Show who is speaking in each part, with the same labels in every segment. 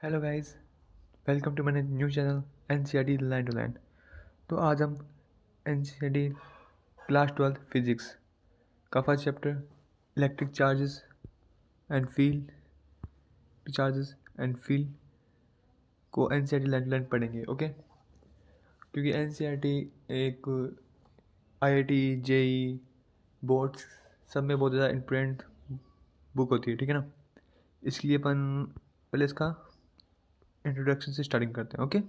Speaker 1: Hello guys, welcome to my new channel NCERT line to line. तो आज हम NCERT class 12 physics का first chapter electric charges and field को NCERT line to line पढ़ेंगे। Okay, क्योंकि NCERT एक IIT JEE boards सब में बहुत ज़्यादा इम्पोर्टेंट बुक होती है, ठीक है ना। इसलिए अपन पहले इसका इंट्रोडक्शन से स्टार्टिंग करते हैं। Okay,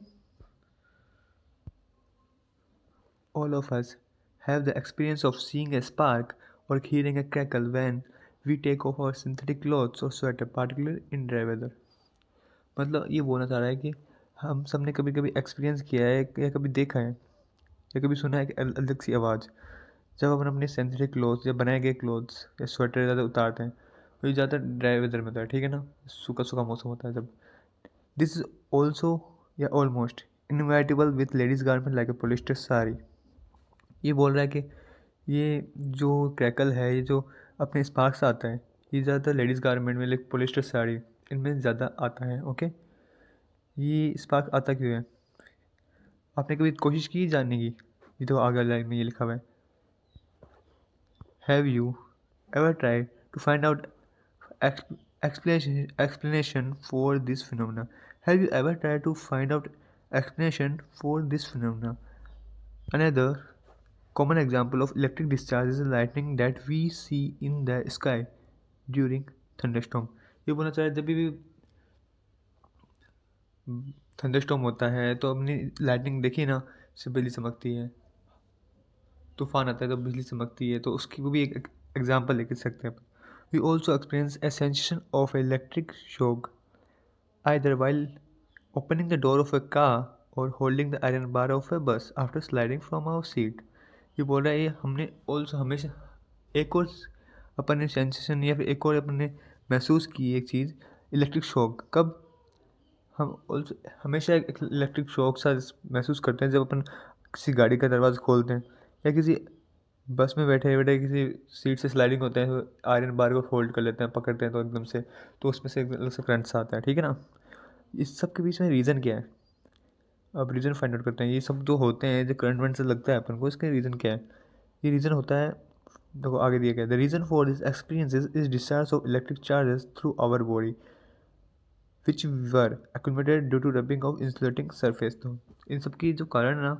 Speaker 1: all of us have the experience of seeing a spark or hearing a crackle when we take off our synthetic clothes or sweater, particularly in dry weather। मतलब ये बोलना चाह रहा है कि हम सब ने कभी कभी एक्सपीरियंस किया है या कभी देखा है या कभी सुना है कि अलग सी आवाज़ जब अपन अपने सिंथेटिक क्लोथ्स या बनाए गए क्लोथ्स या स्वेटर ज़्यादा उतारते हैं। तो ये ज़्यादातर ड्राई वेदर में होता है, ठीक है ना, सूखा सूखा मौसम होता है जब। दिस इज ऑल्सो या almost inevitable with ladies garment like a polyester sari. ये बोल रहा है कि ये जो क्रैकल है, ये जो अपने स्पार्क्स आता है, ये ज़्यादातर लेडीज़ गारमेंट में, लाइक पोलिस्टर साड़ी, इनमें ज़्यादा आता है। ओके, ये स्पार्क आता क्यों है? आपने कभी कोशिश की जानने की? ये तो आगे लाइन में ये लिखा हुआ है, have you ever try to find out explanation for this phenomena? Have you ever tried to find out explanation for this phenomena? Another common example of electric discharge is the lightning that we see in the sky during thunderstorm। ये बोलना चाह रहे जब भी thunderstorm होता है तो अपनी लाइटनिंग देखिए ना, से बिजली चमकती है, तूफान आता है तो बिजली चमकती है, तो उसकी वो भी एक एग्जाम्पल लेके सकते हैं। We also experience a sensation of electric shock either while opening the door of a car or holding the iron bar of a bus after sliding from our seat। ये बोल रहा है, ये हमने ऑल्सो हमेशा एक और अपने सेंसेशन या फिर एक और अपने महसूस की एक चीज़, इलेक्ट्रिक शॉक। कब? हम ऑल्सो हमेशा एक इलेक्ट्रिक शॉक सा महसूस करते हैं जब अपन किसी गाड़ी का दरवाज़ा खोलते हैं या किसी बस में बैठे बैठे किसी सीट से स्लाइडिंग होते हैं, तो आयरन बार को फोल्ड कर लेते हैं, पकड़ते हैं तो एकदम से, तो उसमें से एक अलग से करंट सा आता है, ठीक है ना। इस सब के बीच में रीज़न क्या है? अब रीज़न फाइंड आउट करते हैं। ये सब जो होते हैं, जो करंट वंट से लगता है अपन को, इसका रीज़न क्या है? ये रीज़न होता है, देखो आगे दिया गया, the reason for this experiences is discharge of electric charges through our body which were accumulated due to rubbing of insulating surface. तो इन सब की जो कारण है ना,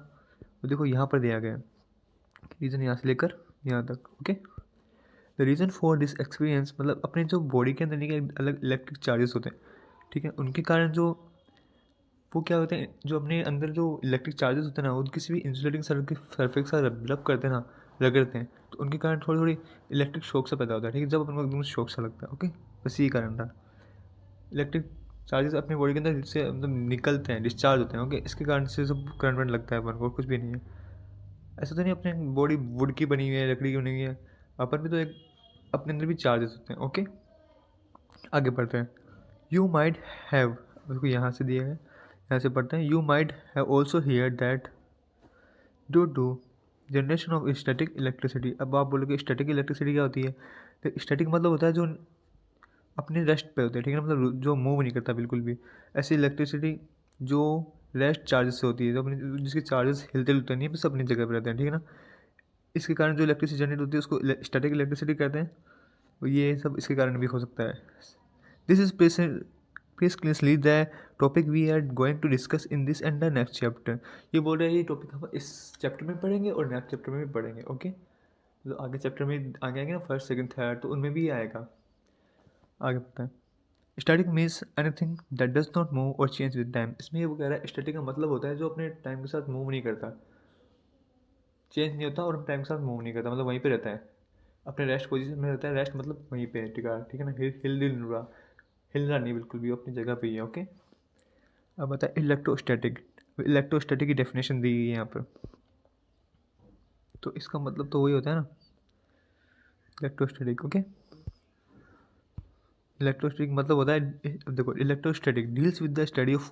Speaker 1: वो देखो यहाँ पर दिया गया है, रीज़न यहाँ से लेकर यहाँ तक। Okay, the reason for this experience मतलब अपने जो बॉडी के अंदर के अलग इलेक्ट्रिक चार्जेस होते हैं, ठीक है, उनके कारण जो वो क्या होते हैं, जो अपने अंदर जो इलेक्ट्रिक चार्जेस होते हैं ना, वो किसी भी इंसुलेटिंग सरफेस के साथ रब करते हैं ना, रगड़ते हैं, तो उनके कारण थोड़ी थोड़ी इलेक्ट्रिक शॉक सा पैदा होता है, ठीक है, जब अपन को एकदम शॉक सा लगता है। ओके, बस यही कारण था। इलेक्ट्रिक चार्जेस अपनी बॉडी के अंदर से मतलब निकलते हैं, डिस्चार्ज होते हैं। ओके, इसके कारण से सब करंट वरंट लगता है अपन को, कुछ भी नहीं है। ऐसा तो नहीं अपनी बॉडी वुड की बनी हुई है, लकड़ी की बनी हुई है, अपन भी तो एक अपने अंदर भी चार्जेस होते हैं। ओके, आगे बढ़ते हैं। यू माइट हैव, बिल्कुल यहाँ से दिया है, यहाँ से पढ़ते हैं। You might have also hear that due to generation of static electricity. अब आप बोलोगे स्टैटिक इलेक्ट्रिसिटी क्या होती है? तो स्टैटिक मतलब होता है जो अपने रेस्ट पे होते हैं, ठीक है ना, मतलब जो मूव नहीं करता बिल्कुल भी। ऐसी इलेक्ट्रिसिटी जो रेस्ट चार्जेस से होती है, जो अपनी जिसके चार्जेस हिलते डुलते नहीं है, बस अपनी जगह पर रहते हैं, ठीक है ना। इसके कारण जो इलेक्ट्रिसिटी जनरेट होती है उसको स्टैटिक इलेक्ट्रिसिटी कहते हैं। और ये सब इसके कारण भी हो सकता है। This is precisely the topic we are going to discuss in this and the next chapter. ये बोल रहे हैं ये टॉपिक हम इस चैप्टर में पढ़ेंगे और नेक्स्ट चैप्टर में भी पढ़ेंगे। ओके, तो आगे चैप्टर में आगे आएंगे ना, फर्स्ट सेकंड थर्ड, तो उनमें भी आएगा। आगे पढ़ते हैं। Static means anything that does not move और चेंज विद टाइम। इसमें ये वो कह रहा है स्टैटिक का मतलब होता है जो अपने टाइम के साथ मूव नहीं करता, चेंज नहीं होता और टाइम के साथ मूव नहीं करता, मतलब वहीं पे रहता है, अपने रेस्ट पोजीशन में रहता है। रेस्ट मतलब वहीं पे है, टिका, ठीक है ना, हिल डुल नहीं रहा, हिल रहा नहीं बिल्कुल भी, अपनी जगह पे ही है। ओके, अब बता इलेक्ट्रोस्टैटिक। इलेक्ट्रोस्टैटिक की डेफिनेशन दी गई है यहाँ पर, तो इसका मतलब तो वही होता है ना, इलेक्ट्रोस्टैटिक। ओके, इलेक्ट्रोस्टैटिक मतलब होता है, देखो, electrostatic deals with the study of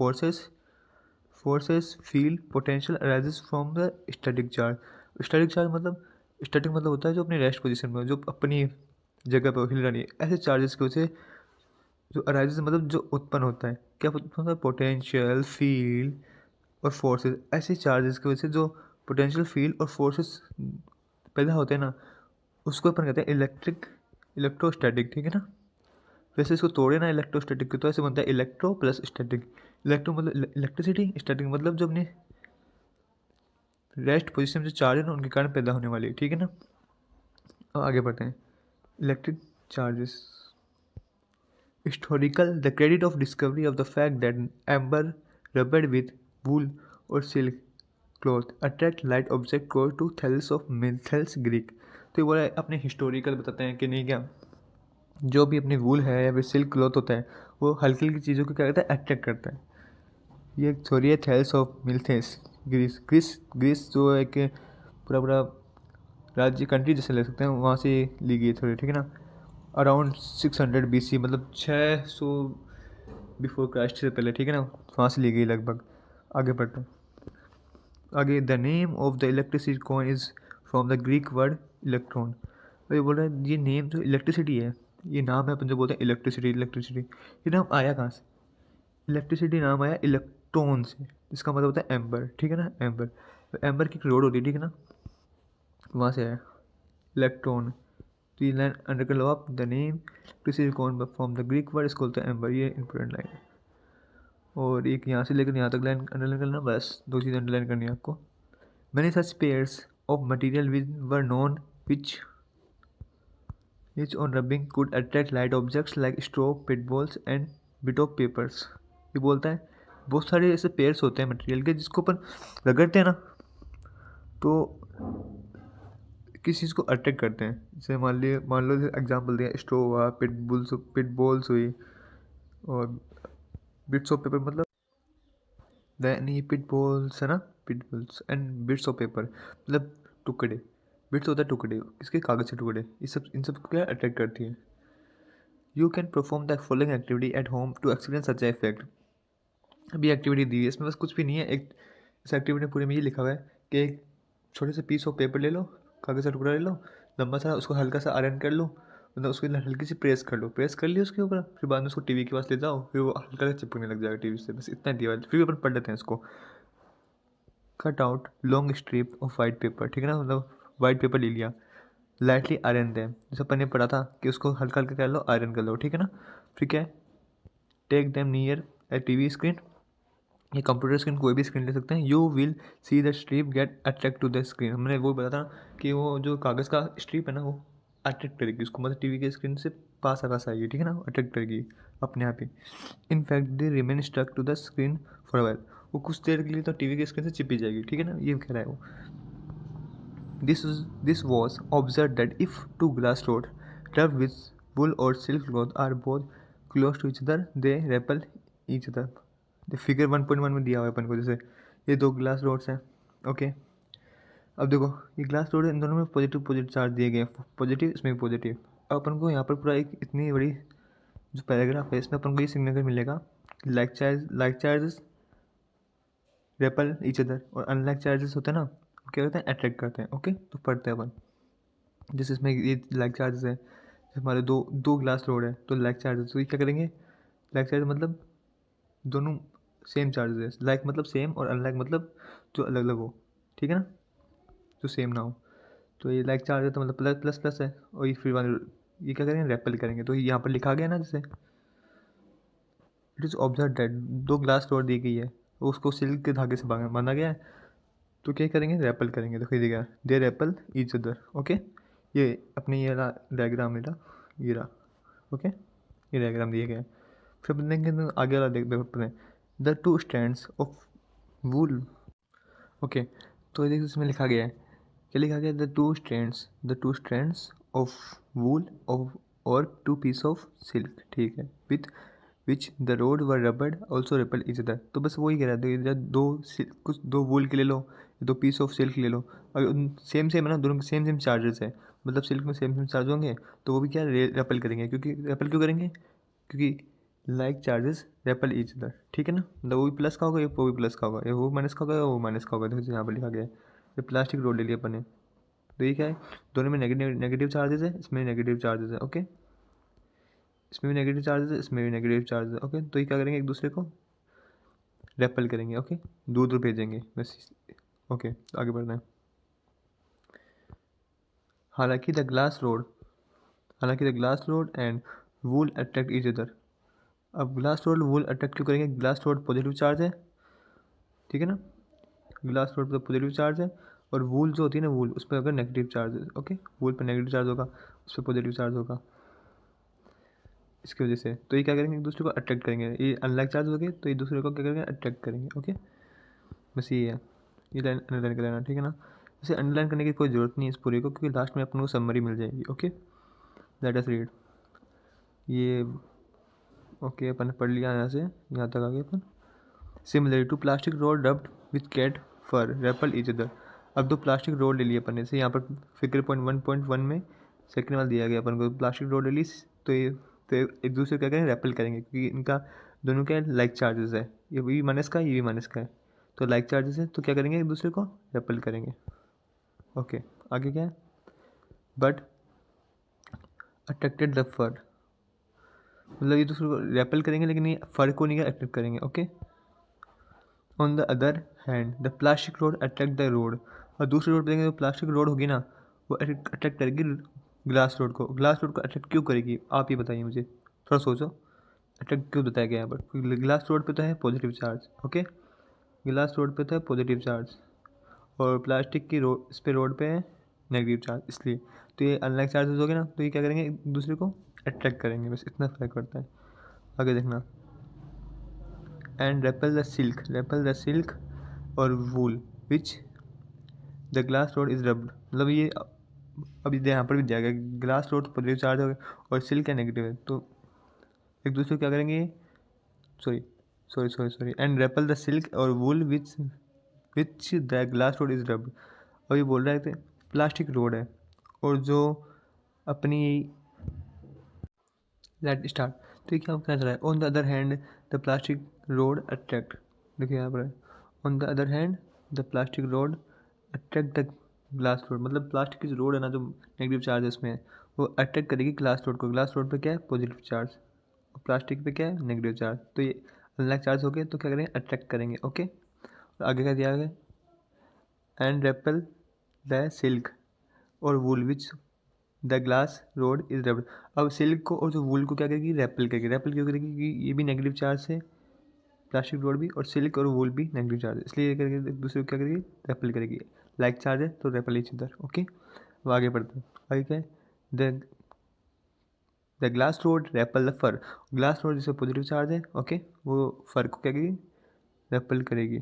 Speaker 1: forces field potential arises from the static charge. Static मतलब होता है जो अपनी रेस्ट पोजीशन में, जो अपनी जगह पर हिल रहा नहीं है, ऐसे चार्जेस की वजह से जो अराइजेस मतलब जो उत्पन्न होता है, क्या उत्पन्न होता है? पोटेंशियल, फील्ड और फोर्सेस। ऐसे चार्जेस की वजह से जो पोटेंशियल, फील्ड और फोर्सेस पैदा होते हैं ना, उसको अपन कहते हैं इलेक्ट्रोस्टैटिक, ठीक है ना। वैसे इसको तोड़े ना इलेक्ट्रोस्टैटिक के, तो ऐसे बनता है इलेक्ट्रो प्लस स्टैटिक। इलेक्ट्रो मतलब इलेक्ट्रिसिटी, स्टैटिक मतलब जो अपने रेस्ट पोजीशन में जो चार्ज है ना, उनके कारण पैदा होने वाली, ठीक है ना। अब आगे बढ़ते हैं। Electric charges historical, the credit of discovery of the fact that amber rubbered with wool or silk cloth attract light object goes to Thales of Milthels Greek। तो ये बोला अपने हिस्टोरिकल बताते हैं कि नहीं क्या, जो भी अपनी वूल है या फिर सिल्क क्लॉथ होता है, वो हल्की हल्की चीज़ों को क्या करता है? अट्रैक्ट करता है। ये थ्योरी है थेल्स ऑफ मिल्थेस, ग्रीस। ग्रीस जो है कि पूरा पूरा राज्य, कंट्री जैसे ले सकते हैं, वहाँ से ली गई थ्योरी, ठीक है ना। अराउंड 600 BC, मतलब 600 बिफोर क्राइस्ट से पहले, ठीक है ना, वहाँ से ली गई लगभग। आगे बढ़ते हैं। आगे, the name of the electricity coin is from the Greek word electron. तो ये बोल रहा है ये नेम जो इलेक्ट्रिसिटी है, ये नाम है, अपन जो बोलते हैं इलेक्ट्रिसिटी, ये नाम आया कहाँ से? इलेक्ट्रिसिटी नाम आया इलेक्ट्रॉन से, इसका मतलब होता है एम्बर, ठीक है ना, एम्बर। तो एम्बर की एक रोड होती है, ठीक है ना, वहाँ से आया इलेक्ट्रॉन। तो ये लाइन अंडर कर लो आप, the name electricity coin from the Greek word, इसको बोलते हैं एम्बर। ये इंपॉर्टेंट लाइन है। और एक यहाँ से लेकर यहाँ तक लाइन अंडरलाइन करना, बस 2 चीज़ अंडरलाइन करनी है आपको। Many such pairs of material were known which on rubbing could attract light objects like straw, pit balls and bit of papers। ये बोलता है बहुत सारे ऐसे पेयर्स होते हैं मटेरियल के, जिसको अपन रगड़ते हैं ना, तो किस चीज़ को अट्रैक्ट करते हैं। जैसे मान लो एग्जांपल दिया, स्ट्रो हुआ, पिट बॉल्स हुई, और बिट्स ऑफ पेपर, मतलब दैन ये पिट बॉल्स है ना, pith balls and bits of paper मतलब टुकड़े। बिट्स होता है टुकड़े, किसके? कागज़ के टुकड़े। ये सब, इन सब को क्या अट्रैक्ट करती है। You can perform the following activity at home to experience such effect. अभी एक्टिविटी दी है, इसमें बस कुछ भी नहीं है। एक इस एक्टिविटी पूरे में ये लिखा हुआ है कि एक छोटे से पीस ऑफ पेपर ले लो, कागज़ का टुकड़ा ले लो, लंबा सा, उसको हल्का सा आयरन कर लो, मतलब उसको हल्की सी प्रेस कर लो, प्रेस कर लिया उसके ऊपर, फिर बाद में उसको टीवी के पास ले जाओ, फिर वो हल्का सा चिपकने लग जाएगा टीवी से। बस इतना दिया हुआ है, फिर भी अपन पढ़ लेते हैं इसको। Cut out long strip of white paper, ठीक है ना, मतलब वाइट पेपर ले लिया, लाइटली आयरन दें, जैसे अपन ने पढ़ा था कि उसको हल्का हल्का कर लो, आयरन कर लो, ठीक है ना। फिर क्या है? Take them near a TV screen, ये कंप्यूटर स्क्रीन, कोई भी स्क्रीन ले सकते हैं। You will see the strip get attract to the screen. हमने वो बताया था कि वो जो कागज़ का स्ट्रिप है ना, वो अट्रैक्ट करेगी उसको, मतलब टीवी के स्क्रीन से पास आएगी, ठीक है ना, अट्रैक्ट करेगी अपने आप ही। In fact they remain stuck to the screen for a while, वो कुछ देर के लिए तो टीवी के स्क्रीन से चिपी जाएगी, ठीक है ना, ये कह रहा है वो। This was observed that if two glass rods rubbed with wool or silk cloth are both close to each other, they repel each other। The figure 1.1 में दिया हुआ है अपन को, जैसे ये 2 ग्लास रोड्स हैं, ओके। अब देखो ये ग्लास रोड है, इन दोनों में पॉजिटिव पॉजिटिव चार्ज दिए गए हैं, पॉजिटिव, इसमें भी पॉजिटिव। अब अपन को यहाँ पर पूरा एक इतनी बड़ी जो पैराग्राफ है, इसमें अपन को ये सिग्नेचर मिलेगा, like charges REPL each other, और अनलाइक चार्जेस होते हैं ना, क्या करते हैं? अट्रैक्ट करते हैं, ओके। तो पढ़ते हैं अपन, जैसे इसमें ये लाइक चार्जेस है, जैसे हमारे दो ग्लास रोड है, तो लाइक चार्जेस, तो ये क्या करेंगे? लाइक चार्ज मतलब दोनों सेम चार्जेस है, लाइक मतलब सेम, और अनलाइक मतलब जो अलग अलग हो, ठीक है ना, जो सेम ना हो। तो ये लाइक चार्ज है तो मतलब प्लस प्लस प्लस है, और ये फिर वाले ये क्या करेंगे? रेपल करेंगे। तो यहाँ पर लिखा गया ना, जैसे it is observe that 2 glass rod दी गई है, उसको सिल्क के धागे से बांधा गया है, तो क्या करेंगे? रेपल करेंगे। तो फिर क्या? दे रेपल ईच अदर, ओके। ये अपने ये रहा डायग्राम, मेरा ये रहा, ओके, ये डायग्राम दिए गए हैं। फिर अपन देखेंगे तो आगे वाला देखते हैं, the two stands of wool, okay. तो ये देखिए इसमें लिखा गया है, क्या लिखा गया? The two strands of wool of और 2 पीस ऑफ सिल्क, ठीक है, with which the rod were rubbed also repel each other. तो बस वही कह रहा था, जब कुछ 2 वूल के ले लो, 2 पीस ऑफ सिल्क ले लो, अगर सेम सेम है ना, दोनों के सेम सेम चार्जेस है, मतलब सिल्क में सेम सेम चार्ज होंगे, तो वो भी क्या रेपल करेंगे, क्योंकि रेपल क्यों करेंगे? क्योंकि like charges REPL each other, ठीक है ना, मतलब वो भी प्लस का होगा, ये वो भी प्लस का होगा, या वो माइनस का होगा, या वो माइनस का होगा। देखो यहाँ पर लिखा गया है, ये प्लास्टिक रोड ले लिया अपन ने, तो ये क्या है? दोनों में नेगेटिव नेगेटिव चार्जेस है, इसमें नेगेटिव चार्जेस है, ओके। इसमें भी नेगेटिव चार्जेस है, इसमें भी नेगेटिव चार्ज है। ओके, तो ये क्या करेंगे, एक दूसरे को रेपल करेंगे। ओके, दूर दूर भेजेंगे बस। ओके, तो आगे बढ़ना है। हालांकि द ग्लास रोड हालांकि the glass road and wool attract each other. अब ग्लास रोड वूल अट्रैक्ट क्यों करेंगे, ग्लास रोड पॉजिटिव चार्ज है, ठीक है ना, ग्लास रोड पर पॉजिटिव चार्ज है, और वूल जो होती है ना, वूल उस पर अगर नेगेटिव चार्ज है। ओके, वूल पर नेगेटिव चार्ज होगा, उस पर पॉजिटिव चार्ज होगा, इसकी वजह से। तो ये क्या करेंगे, एक दूसरे को अट्रैक्ट करेंगे। ये अनलाइक चार्ज हो गए, तो एक दूसरे को क्या करेंगे, अट्रैक्ट करेंगे। ओके, बस ये है, ये लाइन अंडरलाइन कर लेना, ठीक है ना। इसे अंडरलाइन करने की कोई ज़रूरत नहीं है इस पूरे को, क्योंकि लास्ट में अपन को समरी मिल जाएगी। ओके, लेट अस रीड ये। ओके, अपन ने पढ़ लिया यहाँ से यहाँ तक आ गए अपन। Similar to plastic rod rubbed with cat fur repel each other. अब दो प्लास्टिक रोड ले लिए अपन ने, से यहाँ पर फिगर पॉइंट 1.1 में सेकंड वाला दिया गया अपन को, प्लास्टिक रोड ले ली, तो एक दूसरे क्या करेंगे, रेपल करेंगे, क्योंकि इनका दोनों क्या है, लाइक चार्जेस है। ये भी माइनस का है, ये भी माइनस का है, तो लाइक चार्जेस है, तो क्या करेंगे, एक दूसरे को रेपल करेंगे। ओके, आगे क्या है, बट अट्रैक्टेड द फर, मतलब ये दूसरे को रेपल करेंगे, लेकिन ये फर को नहीं अट्रैक्ट करेंगे। Okay, on the other hand the plastic road attract the road. और दूसरी रोड पे देखेंगे तो प्लास्टिक रोड होगी ना, वो अट्रैक्ट करेगी ग्लास रोड को। ग्लास रोड को अट्रैक्ट क्यों करेगी, आप ही बताइए मुझे, थोड़ा सोचो, अट्रैक्ट क्यों बताया गया यहाँ पर, क्योंकि ग्लास रोड पे तो है positive charge. Okay, glass rod पे तो है पॉजिटिव चार्ज, और प्लास्टिक की रोड, इस पे रोड पे है नेगेटिव चार्ज, इसलिए। तो ये अनलाइक चार्जेस हो गए ना, तो ये क्या करेंगे, एक दूसरे को अट्रैक्ट करेंगे, बस इतना फर्क पड़ता है। आगे देखना, एंड रेपल द सिल्क और wool which the glass rod is rubbed. मतलब ये अभी यहाँ पर भी दिया गया, ग्लास रोड पॉजिटिव चार्ज हो गया और सिल्क है नेगेटिव है, तो एक दूसरे को क्या करेंगे, sorry sorry and repel the silk और wool which the glass rod is rubbed. अभी बोल रहा है प्लास्टिक रोड है, और जो अपनी, लेट स्टार्ट, तो ये क्या कहना चाह रहा है, on the other hand the plastic road attract, देखिए यहाँ पर on the other hand the plastic road attract the glass road, मतलब प्लास्टिक की जो रोड है ना, जो नेगेटिव चार्ज है उसमें है, वो अट्रैक्ट करेगी ग्लास रोड को। ग्लास रोड पे क्या है, पॉजिटिव चार्ज, और प्लास्टिक पे क्या है, नेगेटिव चार्ज, तो ये अनलाइक चार्ज हो गए, तो क्या करेंगे, अट्रैक्ट करेंगे। ओके, और आगे क्या दिया गया, एंड रेपल द सिल्क और wool which the glass rod is repel. अब सिल्क को और जो वूल को क्या करेगी, रेपल करेगी। रेपल क्यों करेगी, क्योंकि ये भी नेगेटिव चार्ज है, प्लास्टिक रोड भी, और सिल्क और वूल भी नेगेटिव चार्ज है, इसलिए ये करेगी, एक दूसरे को क्या करेगी, रेपल करेगी। लाइक चार्ज है तो रेपल इच अदर। ओके, अब आगे बढ़ते हैं। आगे क्या है, the the glass rod repel the fur. Glass rod जिसमें पॉजिटिव चार्ज है, ओके, वो फर को क्या करेगी, रेपल करेगी।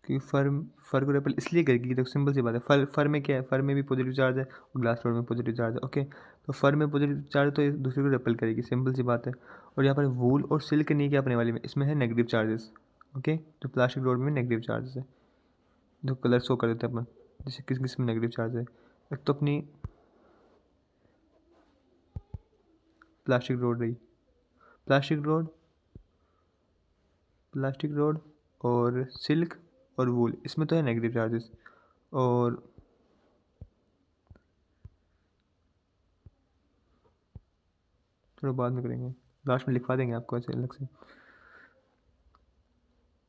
Speaker 1: क्योंकि फर को रेपल इसलिए करेगी, देखो सिंपल सी बात है, फर में क्या है, फर में भी पॉजिटिव चार्ज है और ग्लास रोड में पॉजिटिव चार्ज है। ओके, तो फर में पॉजिटिव चार्ज तो एक दूसरे को रेपल करेगी, सिंपल सी बात है। और यहाँ पर वूल और सिल्क नहीं क्या अपने वाले में, इसमें है नेगेटिव चार्जेस। ओके, तो प्लास्टिक रोड में नेगेटिव चार्जेस है, जो कलर शो कर देते हैं अपन, जैसे किस किस में नेगेटिव चार्ज है। एक तो अपनी प्लास्टिक रोड रही, प्लास्टिक रोड प्लास्टिक रोड और सिल्क और वूल, इसमें तो है नेगेटिव चार्जेस, और थोड़ा बाद में करेंगे, लास्ट में लिखवा देंगे आपको ऐसे अलग से।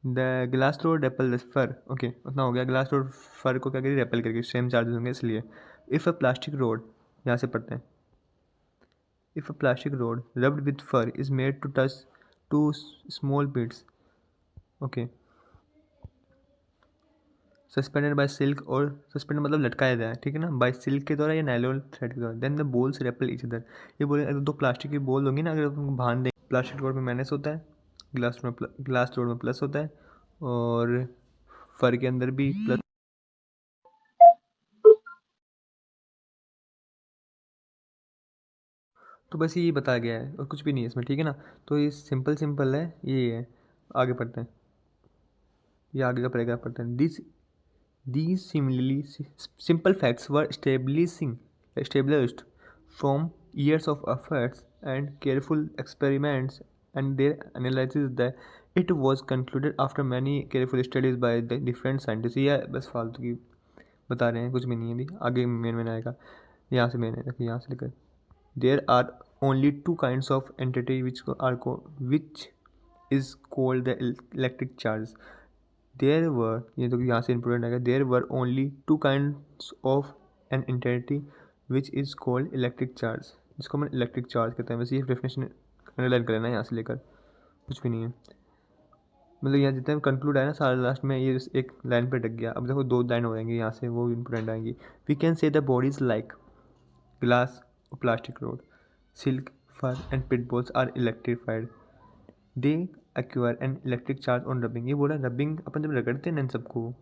Speaker 1: The glass rod repel the fur. Okay, उतना हो गया, ग्लास रोड फर को क्या करेगी, रेपल करेगी, सेम चार्जेस होंगे इसलिए। इफ़ अ प्लास्टिक रोड, यहाँ से पढ़ते हैं, if a plastic rod rubbed with fur is made to touch to small bits, okay, suspended by silk, और सस्पेंडेड मतलब लटकाया जाए, ठीक है ना, बाय सिल्क के द्वारा या नायलॉन थ्रेड के द्वारा, then the balls repel each other. ये बोले अगर दो प्लास्टिक की बोल होंगी ना, अगर उनको बांध दें, प्लास्टिक रोड में माइनस होता है, ग्लास रोड में प्लस होता है, और फर के अंदर भी प्लस। तो बस ये बताया गया है, और कुछ भी नहीं है इसमें, ठीक है ना। तो ये सिंपल सिंपल है, ये है। आगे पढ़ते हैं, ये आगे का पैराग्राफ पढ़ते हैं। These seemingly simple facts were established from years of efforts and careful experiments, and their analysis that it was concluded after many careful studies by the different scientists। यह बस फालतू की बता रहे हैं, कुछ भी नहीं है अभी, आगे मेन आएगा। यहाँ से मेन है, देखिए यहाँ से लेकर there are only two kinds of entity which is called the electric charge. There were, ये तो यहाँ से इंपॉर्टेंट आएगा, there were only two kinds of an entity which is called electric charge, जिसको हम इलेक्ट्रिक चार्ज कहते हैं। वैसे ये डेफिनेशन अंडरलाइन कर लेना यहाँ से लेकर, कुछ भी नहीं है। मतलब यहाँ जितना कंक्लूड आया ना सारा, लास्ट में ये एक लाइन पे अटक गया। अब देखो 2 लाइन हो जाएंगी यहाँ से, वो इंपॉर्टेंट आएंगी। We can say the bodies like glass और plastic rod, silk, fur and pith balls are electrified, they acquire an electric charge on rubbing. ये बोला रबिंग अपन जब रगड़ते हैं ना इन सबको,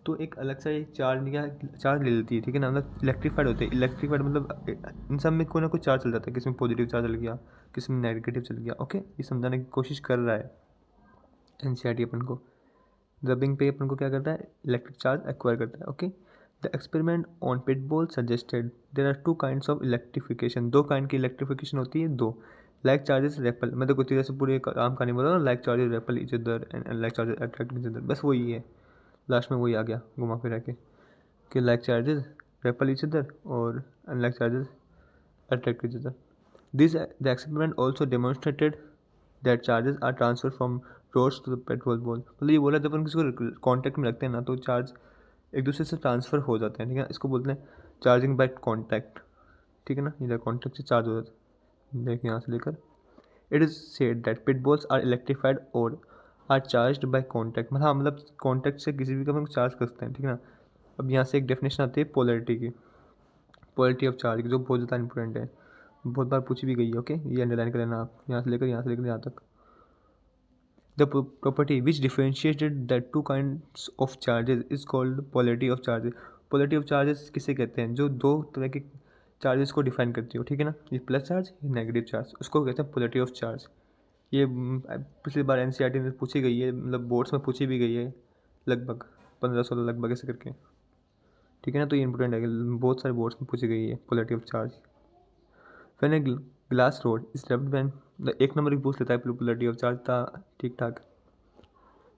Speaker 1: तो एक अलग सा एक चार्ज ले लेती है, ठीक है ना, मतलब इलेक्ट्रीफाइड होते हैं। इलेक्ट्रीफाइड मतलब इन सब में कोई ना कोई चार्ज चल जाता है, किसी में पॉजिटिव चार्ज चल गया, किसी में नेगेटिव चल गया। ओके, ये समझाने की कोशिश कर रहा है एनसीईआरटी अपन को। रबिंग पे अपन को क्या करता है, इलेक्ट्रिक चार्ज एक्वायर करता है। Okay, the experiment on pith ball suggested there are 2 kinds of electrification, 2 kind की इलेक्ट्रिफिकेशन होती है, 2। लाइक चार्जेस रेपल, मैं तो कुछ तरह से पूरे काम का नहीं बोल रहा हूँ, like charges repel each other and like charges attract each other, बस वही है, लास्ट में वही आ गया घुमा फिरा के, कि like charges repel each other और unlike charges attract each other. The experiment also demonstrated that charges are transferred from rods to the petrol ball. मतलब ये बोला जब हम किसी को कांटेक्ट में रखते हैं ना, तो चार्ज एक दूसरे से ट्रांसफ़र हो जाते हैं, ठीक है। इसको बोलते हैं चार्जिंग बाय कांटेक्ट, ठीक है ना। इधर कांटेक्ट से चार्ज हो जाता है, देखिए यहाँ से लेकर it is said that pith balls are electrified और आर चार्ज्ड बाय कांटेक्ट। मतलब हाँ, मतलब कांटेक्ट से किसी भी का हम चार्ज कर सकते हैं, ठीक है ना। अब यहाँ से एक डेफिनेशन आती है पोलैरिटी की, पोलैरिटी ऑफ चार्ज की, जो बहुत ज़्यादा इंपॉर्टेंट है, बहुत बार पूछी भी गई है। ओके, ये अंडरलाइन कर लेना आप, यहाँ से लेकर यहाँ तक। The property which differentiated the 2 kinds of charges is called polarity of charges. Polarity of charges किसे कहते हैं, जो 2 तरह के चार्जेस को डिफाइन करती हो, ठीक है ना। ये प्लस चार्ज, ये नेगेटिव चार्ज, उसको कहते हैं पोलैरिटी ऑफ चार्ज। ये पिछली बार एनसीईआरटी में पूछी गई है, मतलब बोर्ड्स में पूछी भी गई है, लगभग 15-16 लगभग ऐसे करके, ठीक है ना। तो ये इंपॉर्टेंट है, बहुत सारे बोर्ड्स में पूछी गई है polarity of charge. When a glass rod is rubbed when the एक नंबर की पूछ लेता है पोलैरिटी ऑफ चार्ज था, ठीक ठाक।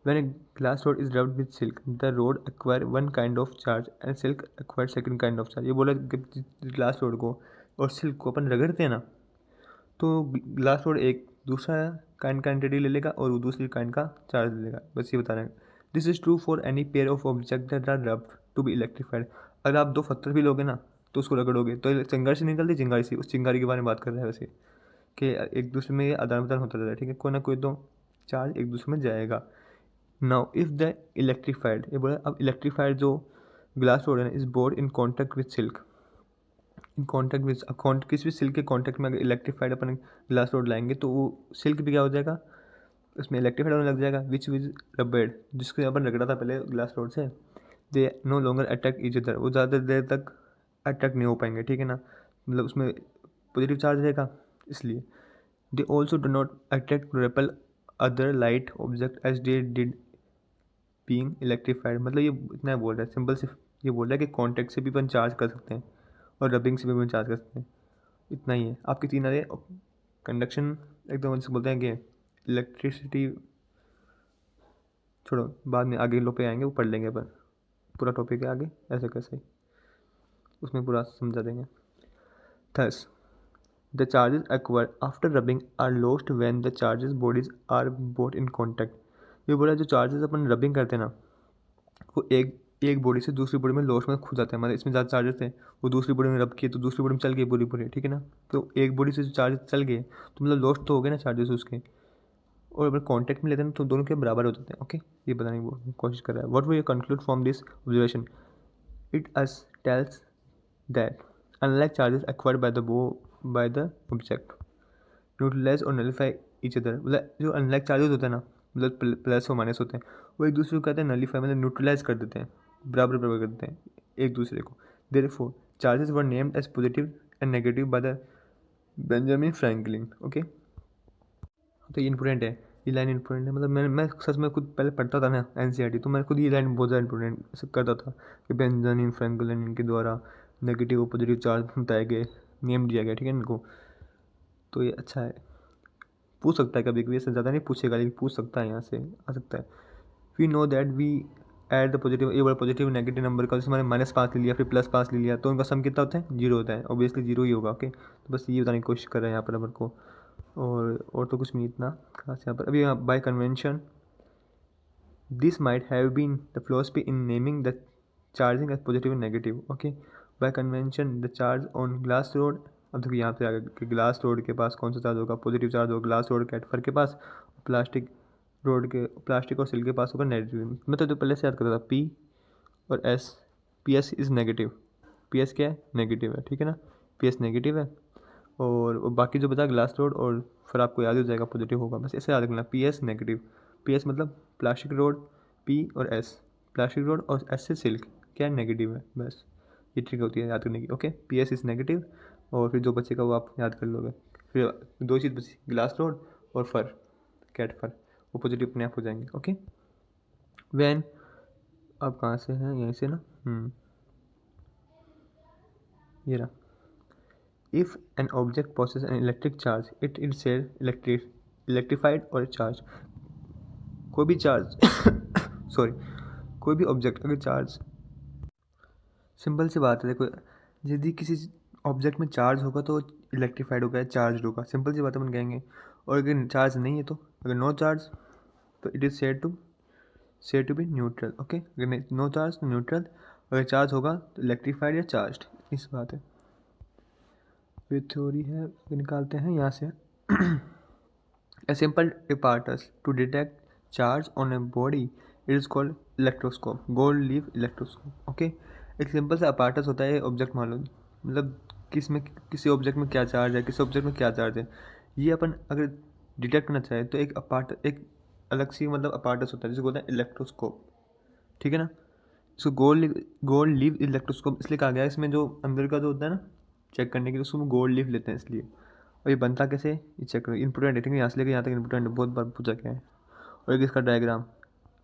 Speaker 1: When a glass rod is rubbed with silk, the rod acquire one kind of charge and silk acquire second kind of charge। ये बोला कि ग्लास रोड को और सिल्क को अपन रगड़ते हैं ना, तो ग्लास रोड एक दूसरा काइंड का एंटिटी ले लेगा और वो दूसरी काइंड का चार्ज ले लेगा, बस ये बता रहे हैं। This is true for any pair of object that are rubbed to be electrified. अगर आप 2 पत्थर भी लोगे ना, तो उसको रगड़ोगे तो चिंगारी से निकलती चिंगारी सी, उस चिंगारी के बारे में बात कर रहे हैं वैसे, कि एक दूसरे में आदान प्रदान होता रहता है, ठीक है। कोई ना कोई तो चार्ज एक दूसरे में जाएगा। नाउ इफ़ द इलेक्ट्रीफाइड, ये बोला अब इलेक्ट्रीफाइड जो ग्लास रोड है ना, is board in contact with silk, in contact with किसी भी सिल्क के कॉन्टैक्ट में अगर इलेक्ट्रीफाइड अपन ग्लास रोड लाएंगे, तो वो सिल्क भी क्या हो जाएगा, उसमें इलेक्ट्रीफाइड होने लग जाएगा, विच विज रबेड, जिसको अपन रगड़ा था पहले ग्लास रोड से। They know longer attack each other, वो ज़्यादा देर तक अटैक नहीं हो पाएंगे, ठीक है ना, मतलब उसमें पॉजिटिव चार्ज रहेगा इसलिए। They also do not attract repel other light object as they did being electrified. मतलब ये इतना बोल रहा है, सिंपल सिर्फ ये बोल रहा है कि कॉन्टैक्ट से भी अपन चार्ज कर सकते हैं और रबिंग से भी अपन चार्ज कर सकते हैं, इतना ही है। आपकी 3 आ रहे कंडक्शन एकदम से बोलते हैं कि इलेक्ट्रिसिटी, छोड़ो बाद में आगे लो पे आएंगे, वो पढ़ लेंगे अपन, पूरा टॉपिक है आगे ऐसे कैसे, उसमें पूरा समझा देंगे। Thus the charges acquired after rubbing are lost when the charges bodies are both in contact. ये बोला जो चार्जेस अपन रबिंग करते हैं ना, वो एक बॉडी से दूसरी बॉडी में लॉस्ट में खो जाते हैं, मतलब इसमें ज़्यादा चार्जेस थे, वो दूसरी बॉडी में रब किए तो दूसरी बॉडी में चल गए पूरी पूरी, ठीक है ना। तो एक बॉडी से जो चार्जेस चल गए तो मतलब लॉस्ट तो हो गए ना चार्जेस उसके, और अगर कॉन्टैक्ट में लेते हैं तो दोनों के बराबर हो जाते हैं। ओके, ये बताने की कोशिश कर रहा है। What we conclude from this observation, it us tells that unlike charges acquired by the object neutralize और नलीफाई ईच अदर। मतलब जो अनलाइक चार्जेस होते हैं ना, मतलब प्लस और माइनस होते हैं, वो एक दूसरे को कहते हैं नलीफाई, मतलब न्यूट्रलाइज कर देते हैं, बराबर बराबर कर देते हैं एक दूसरे को। Therefore charges were named as positive and negative by the Benjamin Franklin. ओके, तो ये इंपॉर्टेंट है, ये लाइन इंपॉर्टेंट है। मतलब मैं सच में खुद पहले पढ़ता था ना एनसीईआरटी, तो मैं खुद ये लाइन बहुत ज़्यादा इंपॉर्टेंट ऐसे करता था कि बेंजामिन फ्रैंकलिन इनके द्वारा नेगेटिव और पॉजिटिव चार्ज बताए गए, नेम दिया गया, ठीक है इनको। तो ये अच्छा है, पूछ सकता है कभी कभी, ऐसे ज़्यादा नहीं पूछेगा लेकिन पूछ सकता है, यहाँ से आ सकता है। We know that we add the positive, ये वाला पॉजिटिव नेगेटिव नंबर का, जैसे मैंने -5 ले लिया फिर +5 ले लिया, तो उनका सम कितना होता है, 0 होता है, ऑब्वियसली 0 ही होगा। ओके, तो बस ये बताने की कोशिश कर रहे हैं यहाँ पर अपन को, और तो कुछ नहीं इतना खास यहाँ पर। अभी bye convention this might have been the philosophy in naming the charging as positive and negative. Okay, by convention the charge on glass rod, अब देखो यहाँ पे आ गया कि ग्लास रोड के पास कौन सा चार्ज होगा, पॉजिटिव चार्ज होगा ग्लास रोड कैटफर के पास, प्लास्टिक और सिल के पास होगा नेगेटिव। मतलब तो पहले से याद करता था पी और S, P S is negative, P S क्या है, नेगेटिव है, ठीक है ना, पी एस नेगेटिव है, और बाकी जो बचा ग्लास रोड, और फिर आपको याद हो जाएगा पॉजिटिव होगा, बस ऐसे याद रखना, P S negative, P S मतलब प्लास्टिक रोड, पी और एस प्लास्टिक रोड, और एस से सिल्क क्या है, नेगेटिव है, बस ये ट्रिक होती है याद करने की। Okay, P S is negative, और फिर जो बचेगा वो आप याद कर लोगे। फिर दो चीज़ बची, ग्लास रोड और फर, कैट फर, वो पॉजिटिव अपने आप हो जाएंगे। ओके, वैन, अब कहाँ से हैं, यहीं से ना, ये रहा। If an object possesses an electric charge, it is said electrified or charged. कोई भी चार्ज सॉरी, कोई भी ऑब्जेक्ट अगर चार्ज, सिंपल सी बात है, देखो यदि किसी ऑब्जेक्ट में चार्ज होगा तो इलेक्ट्रीफाइड होगा, चार्ज होगा, सिंपल सी बात अपन कहेंगे। और अगर चार्ज नहीं है तो, अगर नो चार्ज तो it is said to be neutral. Okay, अगर नो चार्ज तो न्यूट्रल, अगर चार्ज होगा तो इलेक्ट्रीफाइड या चार्ज, इस बात है। फिर थ्योरी है, निकालते हैं यहाँ से। A simple apparatus to detect charge on a body, it is called electroscope, gold leaf electroscope। Okay, एक सिंपल सा apparatus होता है ऑब्जेक्ट, मान लो मतलब किसी ऑब्जेक्ट में क्या चार्ज है, किसी ऑब्जेक्ट में क्या चार्ज है, ये अपन अगर डिटेक्ट करना चाहे तो एक अलग सी मतलब apparatus होता है जिसको बोलते हैं इलेक्ट्रोस्कोप, ठीक है ना। इसको गोल्ड लीफ इलेक्ट्रोस्कोप इसलिए कहा गया है, इसमें जो अंदर का जो होता है ना चेक करने के लिए, उसको गोल्ड लीफ लेते हैं इसलिए। और ये बनता कैसे, ये चेक करो, इम्पोर्टेंट है, ठीक है, यहाँ से लेकर यहाँ तक इम्पोर्टेंट है, बहुत बार पूछा गया है। और एक इसका डायग्राम,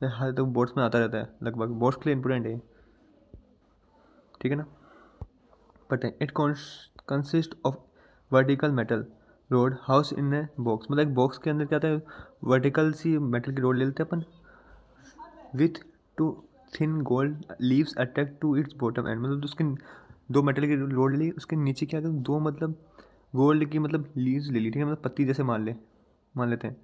Speaker 1: ये हर तक बोर्ड्स में आता रहता है, लगभग बोर्ड्स के लिए इम्पोर्टेंट है, ठीक है ना। But it consist of vertical metal rod house in a box, मतलब एक बॉक्स के अंदर क्या होता है, वर्टिकल सी मेटल की रोड ले लेते हैं अपन, with two thin gold leaves attach to its bottom end, मतलब उसके दो मेटल की रोड ली, उसके नीचे क्या कर दो मतलब गोल्ड की मतलब लीव्स ले ली, ठीक है, मतलब पत्ती जैसे मान लेते हैं,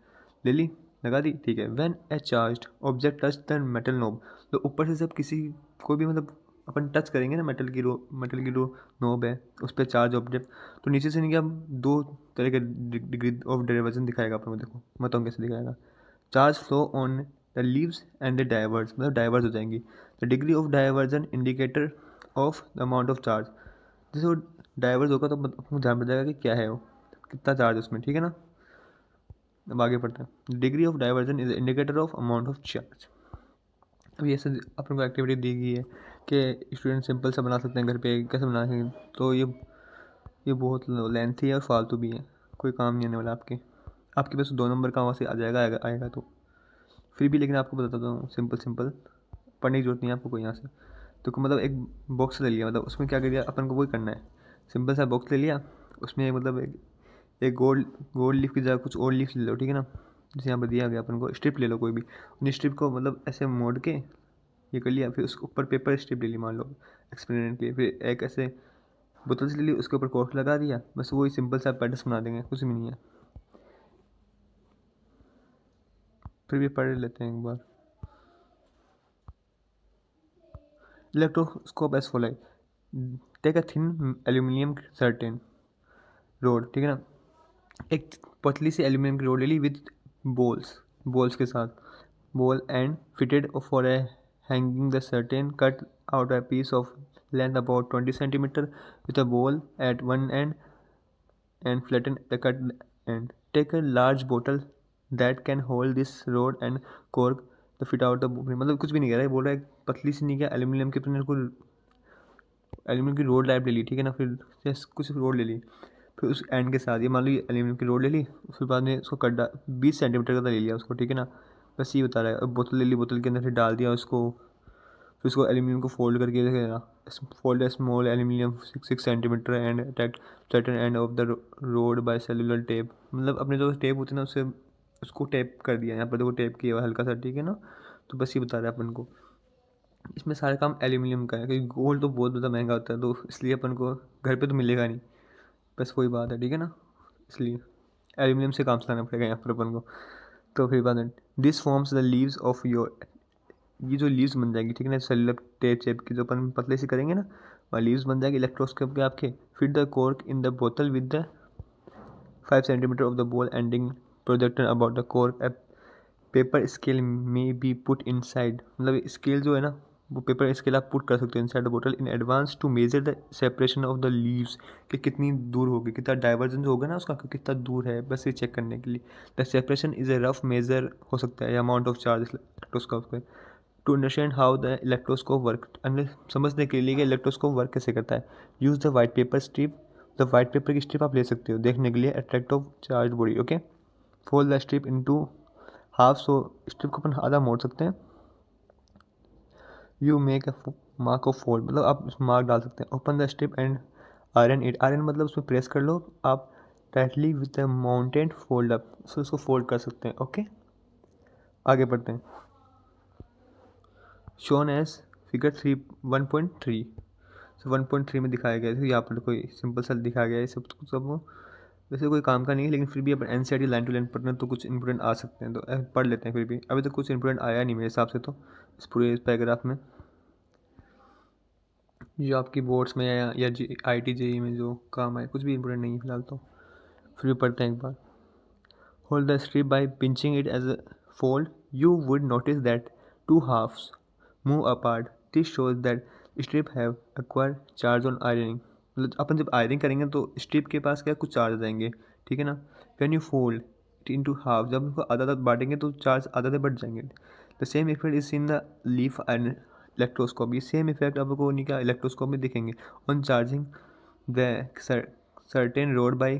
Speaker 1: ले ली, लगा दी, ठीक है। When a charged object touch the metal knob, तो ऊपर से जब किसी कोई भी मतलब अपन टच करेंगे ना मेटल की जो नोब है उस पर चार्ज ऑब्जेक्ट, तो नीचे से नहीं क्या दो तरह के डिग्री ऑफ डाइवर्जन दिखाएगा अपन को, देखो मैं बताऊँ कैसे दिखाएगा। Charge flow on the leaves and the diverse, मतलब डाइवर्स हो जाएंगी, the degree of diversion indicator of the amount of charge, जैसे वो डाइवर्स होगा तो आपको ध्यान पड़ जाएगा कि क्या है वो, कितना चार्ज है उसमें, ठीक है ना। अब आगे पढ़ते हैं, degree of diversion is indicator of amount of charge. अब ये सब अपन को एक्टिविटी दी गई है कि स्टूडेंट सिंपल सा बना सकते हैं घर पे, कैसे बना सकें, तो ये बहुत लेंथी है और फालतू भी है, कोई काम नहीं आने वाला आपके पास 2 नंबर का वहाँ से आ जाएगा, आएगा तो फिर भी, लेकिन आपको बताता हूँ सिंपल पढ़ने की जरूरत नहीं है आपको कोई यहाँ से। तो मतलब एक बॉक्स ले लिया, मतलब उसमें क्या कर दिया अपन को, वही करना है, सिंपल सा बॉक्स ले लिया, उसमें मतलब एक गोल्ड लीफ की जगह कुछ और लीफ ले लो, ठीक है ना, जैसे यहाँ पर दिया गया अपन को, स्ट्रिप ले लो कोई भी, उन स्ट्रिप को मतलब ऐसे मोड़ के ये कर लिया, फिर उसके ऊपर पेपर स्ट्रिप ले ली मान लो एक्सपेरिमेंट के लिए, फिर एक ऐसे बोतल से ले ली, उसके ऊपर कॉर्क लगा दिया, बस वही सिंपल सा पैटर्स बना देंगे, कुछ भी नहीं है। फिर भी पढ़ लेते हैं एक बार। Electroscope as follow, take a thin aluminium certain rod, ठीक है ना, एक पतली सी एल्यूमिनियम की रोड ले ली विद बॉल्स के साथ, ball and fitted for a hanging the certain, cut out a piece of length about 20 centimetre with a ball at one end and flatten the cut end. Take a large bottle that can hold this rod and cork the fit out the मतलब कुछ भी नहीं कह रहा है, बोल रहा है पतली सी नहीं क्या एल्यूमिनियम की, अपने को एल्यूमिनियम की रोड टाइप ले ली, ठीक है ना, फिर कुछ रोड ले ली, फिर उस एंड के साथ ये मान लो ये एल्यूमिनियम की रोड ले ली, फिर बाद में उसको कट 20 सेंटीमीटर का ले लिया उसको, ठीक है ना, बस ये बता रहा है। अब बोतल ले ली, बोतल के अंदर फिर डाल दिया उसको, फिर उसको एल्यूमिनियम को फोल्ड करके fold A small aluminium 6 centimetre and attach certain end of the road by cellular tape, मतलब अपने जो टेप होती है ना उससे उसको टेप कर दिया, यहाँ पर देखो टेप किया हुआ हल्का सा, ठीक है ना, तो बस ये बता रहा है अपन को। इसमें सारा काम एल्यूमिनियम का है, क्योंकि गोल्ड तो बहुत ज़्यादा महंगा होता है, तो इसलिए अपन को घर पे तो मिलेगा नहीं। बस वही बात है, ठीक है ना, इसलिए एल्यूमिनियम से काम चलाना पड़ेगा यहाँ पर अपन को। तो फिर बात है, this forms the leaves of your, ये जो लीव्स बन जाएगी, ठीक है ना, सेलुलर टेप शेप की, जो अपन पतले से करेंगे ना, वहाँ लीव्स बन जाएगी इलेक्ट्रोस्कोप के आपके। Fit the cork in the बोतल with the 5 centimetre of the ball ending projector about the cork. A paper scale may be put inside, मतलब स्केल जो है ना, वो पेपर स्केल आप पुट कर सकते हो इनसाइड द बोतल in advance to measure the separation of the leaves, कि कितनी दूर होगी, कितना डाइवर्जेंस होगा ना उसका, कितना दूर है, बस ये चेक करने के लिए। The separation is a rough measure हो सकता है अमाउंट ऑफ चार्ज इलेक्ट्रोस्कोप पे। To understand how the electroscope work, समझने के लिए कि इलेक्ट्रोस्कोप वर्क कैसे करता है, use the white paper strip, the white paper की स्ट्रिप आप ले सकते हो देखने के लिए, attract of charge body. Okay, fold the strip into half, so strip को अपन आधा मोड़ सकते हैं। You make a mark of fold, मतलब आप मार्क डाल सकते हैं। Open the strip and iron it, iron मतलब उसमें प्रेस कर लो आप tightly with the mounted fold up, so उसको फोल्ड कर सकते हैं। ओके, आगे बढ़ते हैं। शोन एज फिगर 1.3, सो 1.3 में दिखाया गया है, यहाँ पर कोई सिंपल सा दिखाया गया है, सब वैसे कोई काम का नहीं है, लेकिन फिर भी अपन एनसीईआरटी लाइन टू लाइन पढ़ना तो कुछ इंपॉर्टेंट आ सकते हैं, तो पढ़ लेते हैं। फिर भी अभी तक कुछ इंपॉर्टेंट आया नहीं मेरे हिसाब से, तो इस पूरे पैराग्राफ में जो आपकी बोर्ड्स में या जी IIT JEE में जो काम आए, कुछ भी इंपॉर्टेंट नहीं है फिलहाल, तो फिर भी पढ़ते हैं एक बार। Hold the strip by pinching it as a fold, you would notice that two halves move apart, this shows that strip have acquired charge on ironing, मतलब अपन जब आयरनिंग करेंगे तो स्ट्रिप के पास क्या कुछ चार्ज आ जाएंगे, ठीक है ना। When you fold it into half, जब उनको आधा आधा बांटेंगे तो चार्ज आधा आधा बढ़ जाएंगे। The same effect is in the leaf iron electroscope, ये सेम इफेक्ट आपको नहीं क्या इलेक्ट्रोस्कोप में दिखेंगे। On charging the certain rod by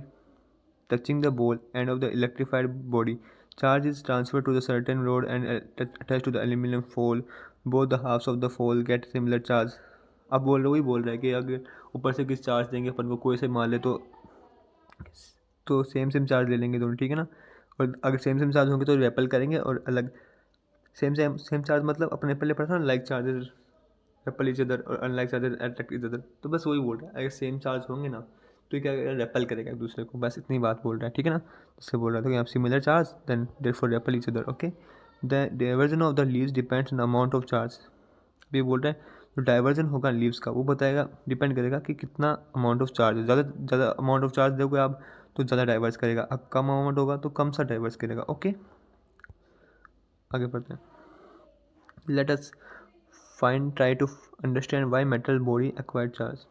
Speaker 1: touching the ball end of the electrified body, charge is transferred to the certain rod and attached to the aluminum foil, both the halves of the foil get similar charge। अब बोल रहे, वही बोल रहा है कि अगर ऊपर से किस चार्ज देंगे अपन को, कोई से मान ले तो सेम सेम चार्ज ले लेंगे दोनों, ठीक है ना। और अगर सेम सेम चार्ज होंगे तो रेपल करेंगे, और अलग सेम सेम सेम चार्ज मतलब अपने पहले पढ़ा था ना, like charges repel each other और unlike charges attract each other, तो बस वही बोल रहा है, अगर सेम चार्ज होंगे ना तो क्या करेगा, रेपल करेगा एक दूसरे को, बस इतनी बात बोल रहा है, ठीक है ना। इससे बोल रहा था कि आप similar charge then therefore repel each other. Okay, the divergence of the leaves depends on amount of charge, भी बोल रहा है जो डाइवर्जन होगा लीव्स का वो बताएगा, डिपेंड करेगा कि कितना अमाउंट ऑफ चार्ज है। ज़्यादा ज़्यादा अमाउंट ऑफ चार्ज दोगे आप तो ज़्यादा डाइवर्स करेगा, अब कम अमाउंट होगा तो कम सा डाइवर्स करेगा। ओके, आगे बढ़ते हैं। Let us find try to understand why metal body acquired charge,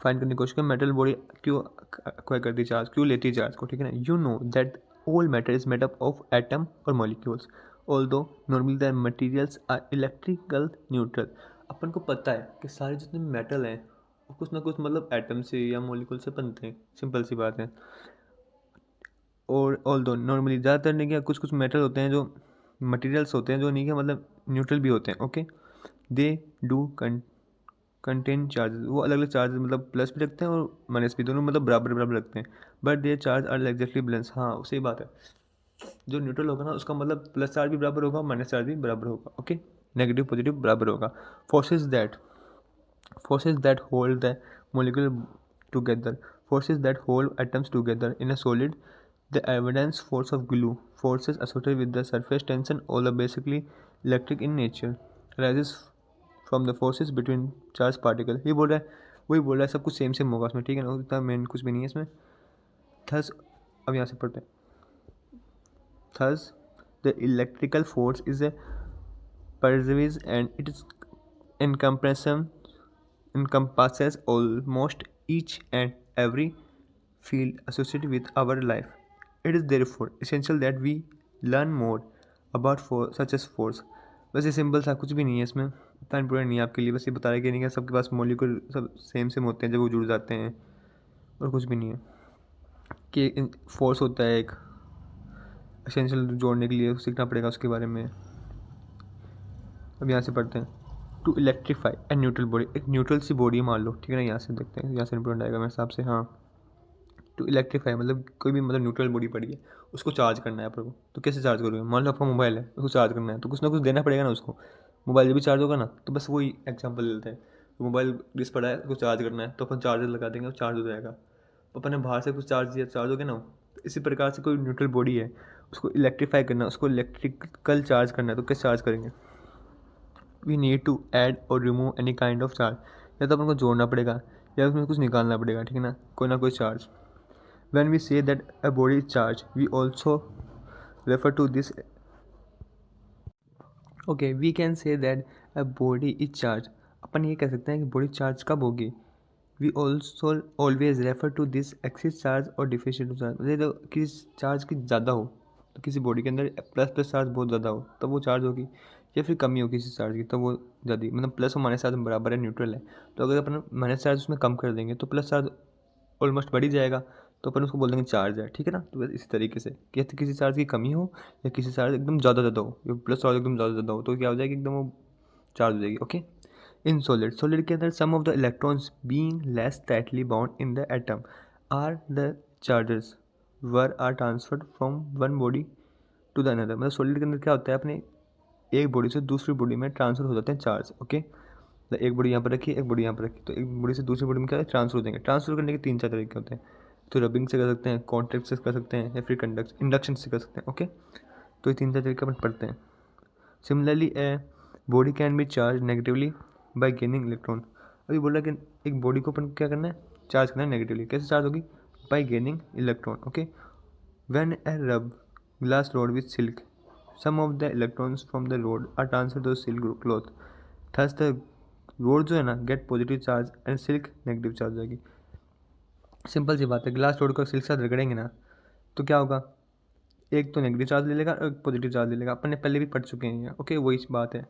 Speaker 1: find करने की कोशिश करें मेटल बॉडी क्यों एक्वायर करती चार्ज, क्यों लेती चार्ज को, ठीक है ना। You know that all matter is made up of atom और molecules, although normally the materials are electrical neutral, अपन को पता है कि सारे जितने मेटल हैं वो कुछ ना कुछ मतलब एटम से या मॉलिक्यूल से बनते हैं, सिंपल सी बात है। और ऑल्दो नॉर्मली ज़्यादातर नहीं क्या, कुछ कुछ मेटल होते हैं जो मटेरियल्स होते हैं जो नहीं क्या मतलब न्यूट्रल भी होते हैं। Okay, they do contain charges, वो अलग अलग चार्ज मतलब प्लस भी रखते हैं और माइनस भी, दोनों मतलब बराबर बराबर रखते हैं, but they charge are exactly balance. हाँ सही बात है, जो न्यूट्रल होगा ना उसका मतलब प्लस चार्ज भी बराबर होगा, माइनस चार्ज भी बराबर होगा। ओके, नेगेटिव पॉजिटिव बराबर होगा। Forces that hold the molecule together, forces that hold atoms together in a solid, the evidence force of glue, forces associated with the surface tension, all are basically electric in nature, arises from the forces between charged particle। ये बोल रहा है, वही बोल रहा है, सब कुछ सेम सेम होगा उसमें, ठीक है ना, इतना मेन कुछ भी नहीं है इसमें। थस, अब यहाँ से पढ़ते हैं। Thus the electrical force is a pervasive and it is encompasses almost each and every field associated with our life. It is therefore essential that we learn more about such as force। बस ये simple सा, कुछ भी नहीं है इसमें, इतना important नहीं है आपके लिए, बस ये बता रहा है कि नहीं क्या सबके पास मॉलिक्यूल सब सेम सेम होते हैं जब वो जुड़ जाते हैं, और कुछ भी नहीं है कि फोर्स होता है एक एसेंशियल जोड़ने के लिए सीखना पड़ेगा उसके बारे में। अब यहाँ से पढ़ते हैं। To electrify a neutral body, एक न्यूट्रल सी बॉडी मान लो, ठीक है ना, यहाँ से देखते हैं, यहाँ से इंपॉर्टेंट आएगा मेरे हिसाब से। हाँ, टू इलेक्ट्रीफाई मतलब कोई भी मतलब न्यूट्रल बॉडी पड़ी है उसको चार्ज करना है आपको, तो कैसे चार्ज करोगे, मान लो आपका मोबाइल है उसको चार्ज करना है तो कुछ ना कुछ देना पड़ेगा ना उसको, मोबाइल जब भी चार्ज होगा ना, तो बस वही एग्जांपल ले लेते हैं। तो मोबाइल डिस पड़ा है, उसको चार्ज करना है, तो अपन चार्जर लगा देंगे, वो चार्ज हो जाएगा। अपन ने बाहर से कुछ चार्ज दिया, चार्ज हो गया ना। तो इसी प्रकार से कोई न्यूट्रल बॉडी है, उसको इलेक्ट्रीफाई करना है, उसको इलेक्ट्रिकल चार्ज करना है, तो कैसे चार्ज करेंगे? वी नीड टू ऐड और remove any kind of charge. या तो अपन को जोड़ना पड़ेगा, या उसमें कुछ निकालना पड़ेगा, ठीक है ना, कोई ना कोई charge. When we say that a body is charge, we also refer to this. Okay, we can say that a body is charge. अपन ये कह सकते हैं कि बॉडी चार्ज कब होगी। We also always refer to this excess charge और deficient charge. मतलब तो किसी चार्ज की ज़्यादा हो, तो किसी बॉडी के अंदर प्लस प्लस चार्ज बहुत ज़्यादा हो तब वो चार्ज होगी, या फिर कमी हो किसी चार्ज की तब वो ज़्यादा, मतलब प्लस और माइनस चार्ज बराबर है, न्यूट्रल है। तो अगर अपन माइनस चार्ज उसमें कम कर देंगे तो प्लस चार्ज ऑलमोस्ट बढ़ ही जाएगा, तो अपन उसको बोल देंगे चार्ज है, ठीक है ना। तो बस इसी तरीके से कि किसी चार्ज की कमी हो या किसी चार्ज एकदम ज़्यादा हो, या प्लस चार्ज एकदम ज़्यादा हो, तो क्या हो जाएगी, एकदम वो चार्ज हो जाएगी। ओके, इन सॉलिड के अंदर some of the electrons being less tightly bound in the atom are the charges were are transferred from one body to the another. मतलब सॉलिड के अंदर क्या होता है, अपने एक बॉडी से दूसरी बॉडी में ट्रांसफर हो जाते हैं चार्ज। ओके, मतलब एक बॉडी यहाँ पर रखी, एक बॉडी यहाँ पर रखी, तो एक बॉडी से दूसरी बॉडी में क्या है, ट्रांसफर हो जाएंगे। ट्रांसफर करने के 3-4 तरीके होते हैं। तो रबिंग से कर सकते हैं, कॉन्टैक्ट से कर सकते हैं, या फिर इंडक्शन से कर सकते हैं। ओके, तो ये 3-4 तरीके अपन पढ़ते हैं। Similarly a body can B charge negatively bye gaining electron. अभी बोल रहा है कि एक बॉडी को अपन क्या करना है, चार्ज करना है नेगेटिवली। कैसे चार्ज होगी? By gaining electron. Okay, when a rub glass rod with silk, some of the electrons from the rod are transferred to the silk cloth. Thus the road जो है ना gate positive charge and silk negative charge हो जाएगी। Simple सी बात है, glass rod को silk साथ रगड़ेंगे ना, तो क्या होगा, एक तो नेगेटिव चार्ज ले लेगा और एक पॉजिटिव चार्ज ले लेगा। अपन ने पहले भी पढ़ चुके हैं ये। ओके, वही बात है।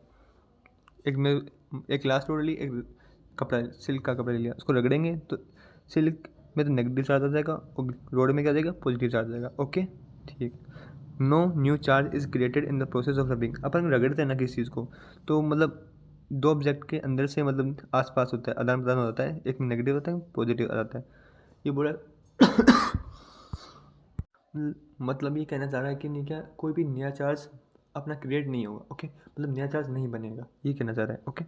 Speaker 1: एक में एक ग्लास रोड ली, एक कपड़ा सिल्क का कपड़ा ले लिया, उसको रगड़ेंगे तो सिल्क में तो नेगेटिव चार्ज आ जाएगा और रोड में क्या आ जाएगा, पॉजिटिव चार्ज आ जाएगा। ओके, ठीक। No new charge is created in the process of rubbing. अपन रगड़ते हैं ना किसी चीज़ को, तो मतलब दो ऑब्जेक्ट के अंदर से मतलब आसपास होता है, आदान प्रदान होता है, एक में नेगेटिव होता है, पॉजिटिव आ जाता है। ये बोला मतलब ये कहना चाह रहा है कि नहीं, क्या कोई भी नया चार्ज अपना क्रिएट नहीं होगा। ओके, मतलब नया चार्ज नहीं बनेगा, ये कहना चाह रहा है। ओके,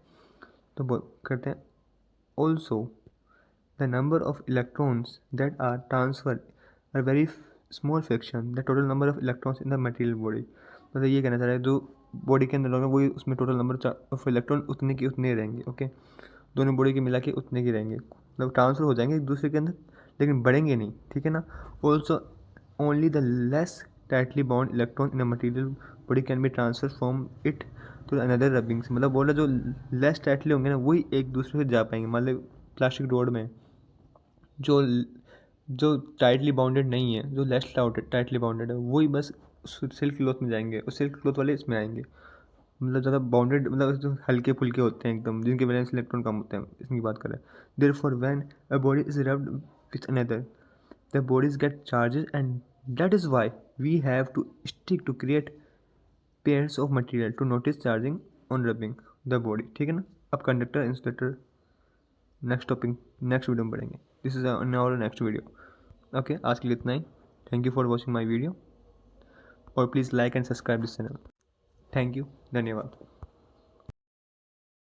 Speaker 1: तो बोल करते हैं। Also the number of electrons that are transfer are very small fraction the total number of electrons in the material body. मतलब ये कहना चाह रहा है, जो बॉडी के अंदर होगा वही उसमें टोटल नंबर ऑफ इलेक्ट्रॉन उतने के उतने रहेंगे। ओके, दोनों बॉडी के मिला के उतने की रहेंगे, मतलब ट्रांसफर हो जाएंगे एक दूसरे के अंदर, लेकिन बढ़ेंगे नहीं, ठीक है ना। Also only the less tightly bound electron in a material body can be transfer from it to another rubbing से। मतलब बोला जो लेस टाइटली होंगे ना वही एक दूसरे से जा पाएंगे। मतलब प्लास्टिक रोड में जो जो टाइटली बाउंडेड नहीं है, जो लेस टाइटली बाउंडेड है, वही बस सिल्क क्लॉथ में जाएंगे और सिल्क क्लॉथ वाले इसमें आएंगे। मतलब ज़्यादा बाउंडेड, मतलब जो हल्के फुल्के होते हैं एकदम, जिनके वैलेंस इलेक्ट्रॉन कम होते हैं, इसकी बात करें। Therefore when a body is rubbed with another, the bodies get charges and that is why we have to stick to create pairs of material to notice charging on rubbing the body, ठीक है ना। अब conductor insulator next topic next video में पढ़ेंगे। This is our next video. Okay, आज के लिए इतना ही। Thank you for watching my video और please like and subscribe this channel. Thank you, धन्यवाद।